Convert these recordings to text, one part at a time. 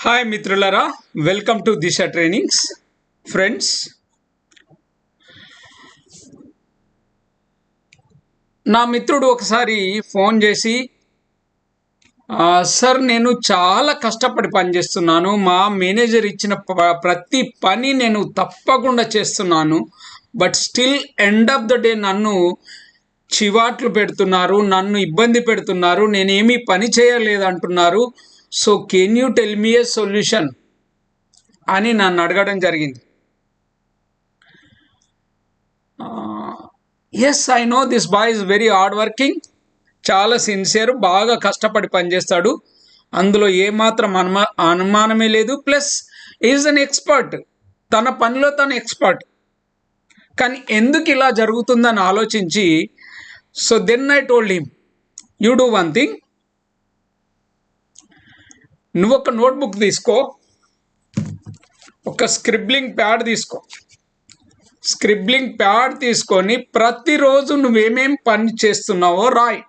Hi మిత్రులారా, welcome to Disha trainings. Friends, నా మిత్రుడు ఒకసారి ఫోన్ చేసి, సార్ నేను చాలా కష్టపడి పనిచేస్తున్నాను, మా మేనేజర్ ఇచ్చిన ప్రతి పని నేను తప్పకుండా చేస్తున్నాను, but still end of the day నన్ను చివాట్లు పెడుతున్నారు, నన్ను ఇబ్బంది పెడుతున్నారు, నేనేమీ పని చేయలేదు అంటున్నారు. So can you tell me a solution అని నన్ను అడగడం జరిగింది. Yes, I know this boy is very hard working, చాలా సిన్సియర్, బాగా కష్టపడి పనిచేస్తాడు, అందులో ఏమాత్రం అనుమానమే లేదు. ప్లస్ ఈజ్ అన్ ఎక్స్పర్ట్, తన పనిలో తను ఎక్స్పర్ట్. కానీ ఎందుకు ఇలా జరుగుతుందని ఆలోచించి, so then I told him, you do one thing, నువ్వు ఒక నోట్బుక్ తీసుకో, ఒక స్క్రిబ్లింగ్ ప్యాడ్ తీసుకో, స్క్రిబ్లింగ్ ప్యాడ్ తీసుకొని ప్రతిరోజు నువ్వేమేం పని చేస్తున్నావో రాయి.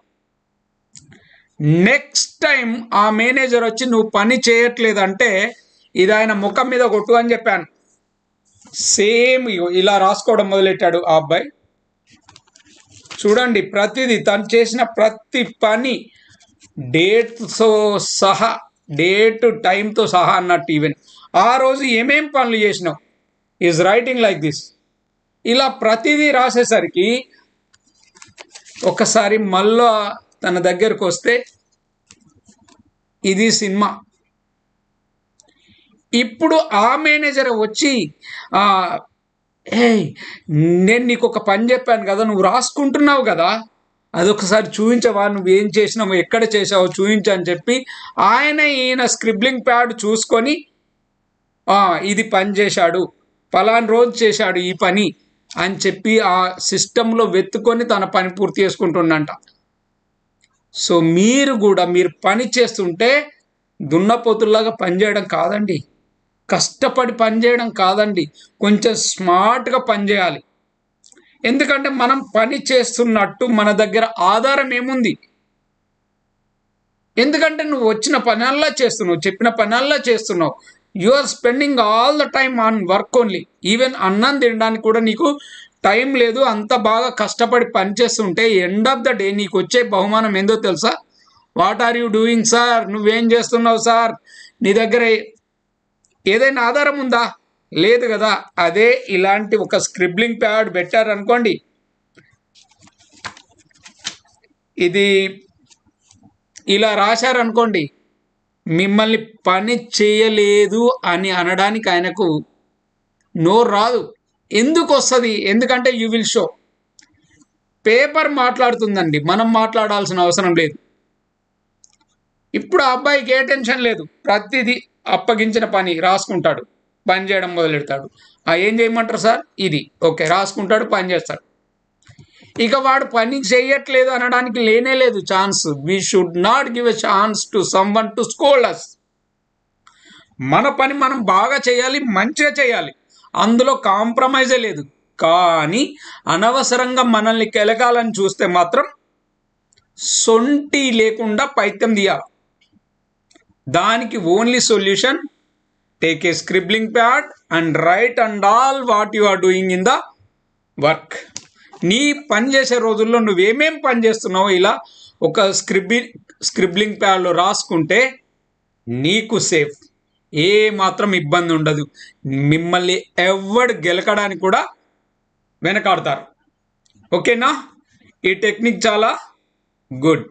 నెక్స్ట్ టైం ఆ మేనేజర్ వచ్చి నువ్వు పని చేయట్లేదంటే ఇది ఆయన ముఖం మీద కొట్టు అని చెప్పాను. సేమ్ ఇలా రాసుకోవడం మొదలెట్టాడు ఆ అబ్బాయి. చూడండి, ప్రతిదీ తను చేసిన ప్రతి పని డేట్తో సహా, డేట్ టైంతో సహా అన్నట్టు, ఈవెన్ ఆ రోజు ఏమేం పనులు చేసినావు ఈజ్ రైటింగ్ లైక్ దిస్. ఇలా ప్రతిదీ రాసేసరికి ఒకసారి మళ్ళా తన దగ్గరకు వస్తే ఇది సినిమా. ఇప్పుడు ఆ మేనేజర్ వచ్చి, నేను నీకు ఒక పని చెప్పాను కదా, నువ్వు రాసుకుంటున్నావు కదా, అదొకసారి చూపించవా, నువ్వేం చేసినావు, ఎక్కడ చేసావో చూపించని చెప్పి ఈయన స్క్రిబ్లింగ్ ప్యాడ్ చూసుకొని ఇది పని చేశాడు, పలానా రోజు చేశాడు ఈ పని అని చెప్పి ఆ సిస్టంలో వెతుకొని తన పని పూర్తి చేసుకుంటుండంట. సో మీరు కూడా మీరు పని చేస్తుంటే దున్నపోతుల్లాగా పనిచేయడం కాదండి, కష్టపడి పనిచేయడం కాదండి, కొంచెం స్మార్ట్గా పనిచేయాలి. ఎందుకంటే మనం పని చేస్తున్నట్టు మన దగ్గర ఆధారం ఏముంది? ఎందుకంటే నువ్వు వచ్చిన పనల్లా చేస్తున్నావు, చెప్పిన పనల్లా చేస్తున్నావు. You are spending all the time on work only. Even అన్నం తినడానికి కూడా నీకు టైం లేదు. అంత బాగా కష్టపడి పని చేస్తుంటే ఎండ్ ఆఫ్ ద డే నీకు వచ్చే బహుమానం ఏందో తెలుసా? What are you doing sir, నువ్వేం చేస్తున్నావు సార్, నీ దగ్గర ఏదైనా ఆధారం ఉందా? లేదు కదా. అదే ఇలాంటి ఒక స్క్రిబ్లింగ్ ప్యాడ్ పెట్టారనుకోండి, ఇది ఇలా రాశారనుకోండి, మిమ్మల్ని పని చేయలేదు అని అనడానికి ఆయనకు నోరు రాదు. ఎందుకు వస్తుంది? ఎందుకంటే యూ విల్ షో. పేపర్ మాట్లాడుతుందండి, మనం మాట్లాడాల్సిన అవసరం లేదు. ఇప్పుడు ఆ అబ్బాయికి ఏ టెన్షన్ లేదు, ప్రతిదీ అప్పగించిన పని రాసుకుంటాడు, పని చేయడం మొదలెడతాడు. ఏం చేయమంటారు సార్, ఇది ఓకే, రాసుకుంటాడు, పని చేస్తాడు. ఇక వాడు పని చేయట్లేదు అనడానికి లేనే లేదు chance. We should not give a chance to someone to scold us. మన పని మనం బాగా చేయాలి, మంచిగా చేయాలి, అందులో కాంప్రమైజే లేదు. కానీ అనవసరంగా మనల్ని కెలకాలని చూస్తే మాత్రం సొంటి లేకుండా పైత్యం తీయాలి. దానికి only solution, take a scribbling pad and write and all what you are doing in the work. నీ పని చేసే రోజుల్లో నువ్వేమేం పని చేస్తున్నావో ఇలా ఒక స్క్రిబ్లింగ్ ప్యాడ్లో రాసుకుంటే నీకు సేఫ్, ఏ మాత్రం ఇబ్బంది ఉండదు. మిమ్మల్ని ఎవడు గెలకడానికి కూడా వెనకాడతారు. ఓకేనా? ఈ టెక్నిక్ చాలా గుడ్.